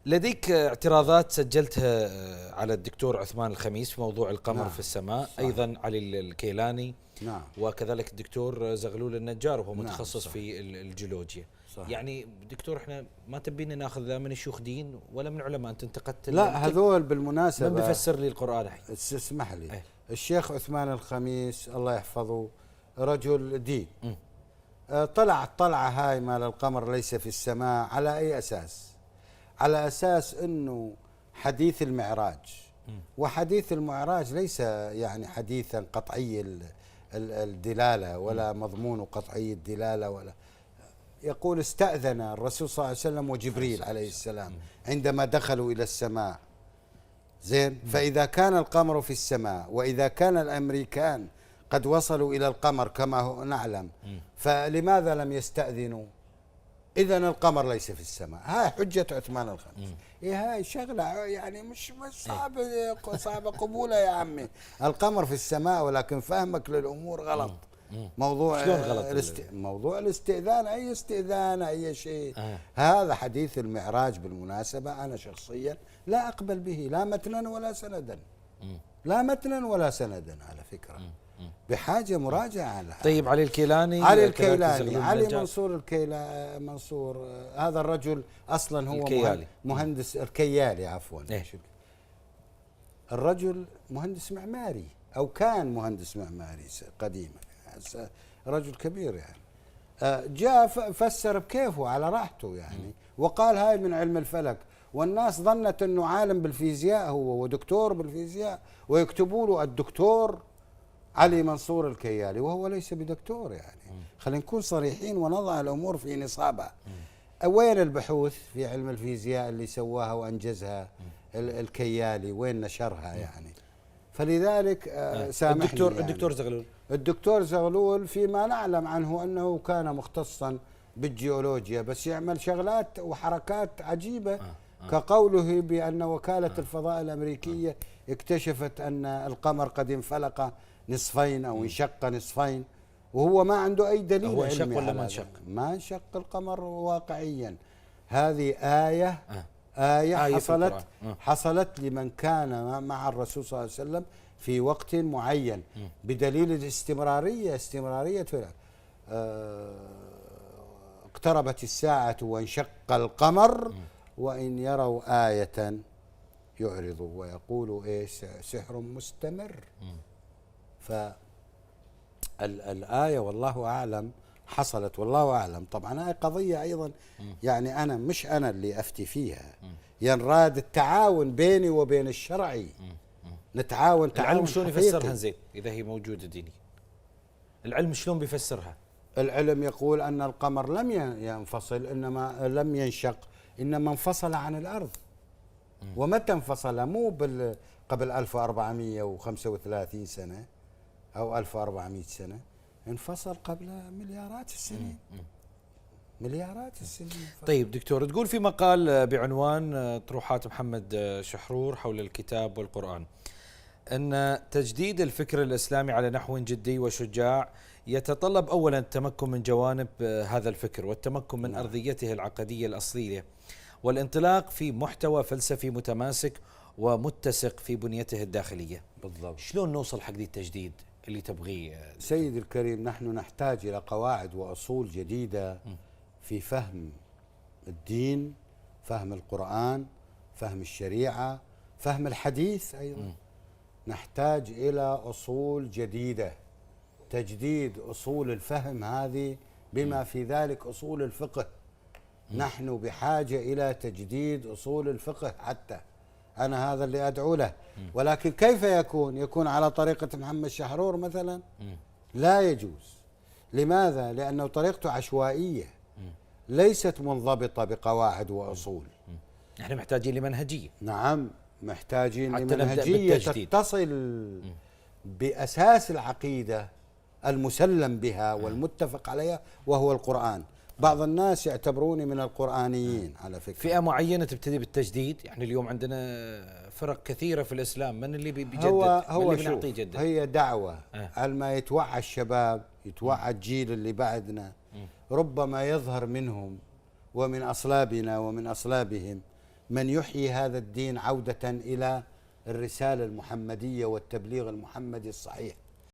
لديك اعتراضات سجلتها على الدكتور عثمان الخميس في موضوع القمر نعم في السماء، صح. أيضا علي الكيلاني، نعم وكذلك الدكتور زغلول النجار وهو نعم متخصص صح. في الجيولوجيا. صح. يعني دكتور احنا ما تبينا ناخذ لا من شيوخ دين ولا من علماء، انت انتقدت لا هذول بالمناسبة من بيفسر لي القرآن الحين؟ اسمح لي ايه؟ الشيخ عثمان الخميس الله يحفظه رجل دين. طلع الطلعة هاي مال القمر ليس في السماء على أي أساس؟ على أساس أنه حديث المعراج، وحديث المعراج ليس يعني حديثا قطعي الدلالة ولا مضمون قطعي الدلالة، ولا يقول استأذن الرسول صلى الله عليه وسلم وجبريل عليه السلام عندما دخلوا إلى السماء. زين، فإذا كان القمر في السماء وإذا كان الأمريكان قد وصلوا إلى القمر كما نعلم، فلماذا لم يستأذنوا؟ إذن القمر ليس في السماء. هاي حجة عثمان الخميس. إيه هاي شغلة يعني مش صعبة قبولها يا عمي. القمر في السماء ولكن فهمك للأمور غلط. موضوع شلون غلط؟ موضوع الاستئذان، أي استئذان أي شيء. هذا حديث المعراج بالمناسبة أنا شخصيا لا أقبل به لا متنا ولا سندا. لا متنا ولا سندا على فكرة. بحاجة مراجعة على طيب علي الكيلاني، علي منصور منصور هذا الرجل أصلا هو مهندس الكيالي عفوا. الرجل مهندس معماري أو كان مهندس معماري قديما، رجل كبير يعني. جاء فسر بكيفه على راحته يعني، وقال هاي من علم الفلك، والناس ظنت أنه عالم بالفيزياء هو ودكتور بالفيزياء، ويكتبوا له الدكتور علي منصور الكيالي وهو ليس بدكتور. يعني خلينا نكون صريحين ونضع الأمور في نصابها. وين البحوث في علم الفيزياء اللي سواها وأنجزها الكيالي؟ وين نشرها يعني؟ فلذلك سامحني يعني الدكتور زغلول فيما نعلم عنه أنه كان مختصا بالجيولوجيا، بس يعمل شغلات وحركات عجيبة كقوله بأن وكالة الفضاء الأمريكية اكتشفت أن القمر قد انفلق نصفين أو انشق نصفين، وهو ما عنده أي دليل هو علمي. انشق ولا ما انشق؟ ما انشق القمر واقعيا. هذه آية حصلت لمن كان مع الرسول صلى الله عليه وسلم في وقت معين بدليل الاستمرارية. اقتربت الساعة وانشق القمر وإن يروا آية يعرضوا ويقولوا إيش سحر مستمر. فالآية والله أعلم حصلت والله أعلم. طبعا هاي قضية أيضا يعني أنا مش أنا اللي أفتي فيها، ينراد التعاون بيني وبين الشرعي، نتعاون تعاون. العلم شلون يفسرها زين إذا هي موجودة ديني؟ العلم شلون بيفسرها؟ العلم يقول أن القمر لم ينفصل، إنما لم ينشق، إنما انفصل عن الأرض. ومتى انفصل؟ مو قبل 1435 سنة أو 1400 سنة، انفصل قبل مليارات السنين. مليارات السنين. طيب دكتور، تقول في مقال بعنوان طروحات محمد شحرور حول الكتاب والقرآن أن تجديد الفكر الإسلامي على نحو جدي وشجاع يتطلب أولا التمكن من جوانب هذا الفكر والتمكن من أرضيته العقدية الأصلية، والانطلاق في محتوى فلسفي متماسك ومتسق في بنيته الداخلية. بالضبط. شلون نوصل حق دي التجديد اللي تبغيه؟ سيدي الكريم، نحن نحتاج إلى قواعد وأصول جديدة في فهم الدين، فهم القرآن، فهم الشريعة، فهم الحديث أيضا. نحتاج إلى أصول جديدة، تجديد أصول الفهم هذه بما في ذلك أصول الفقه. نحن بحاجة إلى تجديد أصول الفقه، حتى أنا هذا اللي أدعو له. ولكن كيف يكون على طريقة محمد شحرور مثلا؟ لا يجوز. لماذا؟ لأنه طريقته عشوائية، ليست منضبطة بقواعد وأصول. نحن محتاجين لمنهجية. نعم، محتاجين لمنهجية تتصل بأساس العقيدة المسلم بها والمتفق عليها وهو القرآن. بعض الناس يعتبروني من القرآنيين على فكرة. فئة معينة تبتدي بالتجديد، يعني اليوم عندنا فرق كثيرة في الإسلام، من اللي بيجدد؟ هو اللي بنعطيه يجدد. هي دعوة على ما يتوعى الشباب، يتوعى الجيل اللي بعدنا، ربما يظهر منهم ومن أصلابنا ومن أصلابهم من يحيي هذا الدين عودة إلى الرسالة المحمدية والتبليغ المحمدي الصحيح.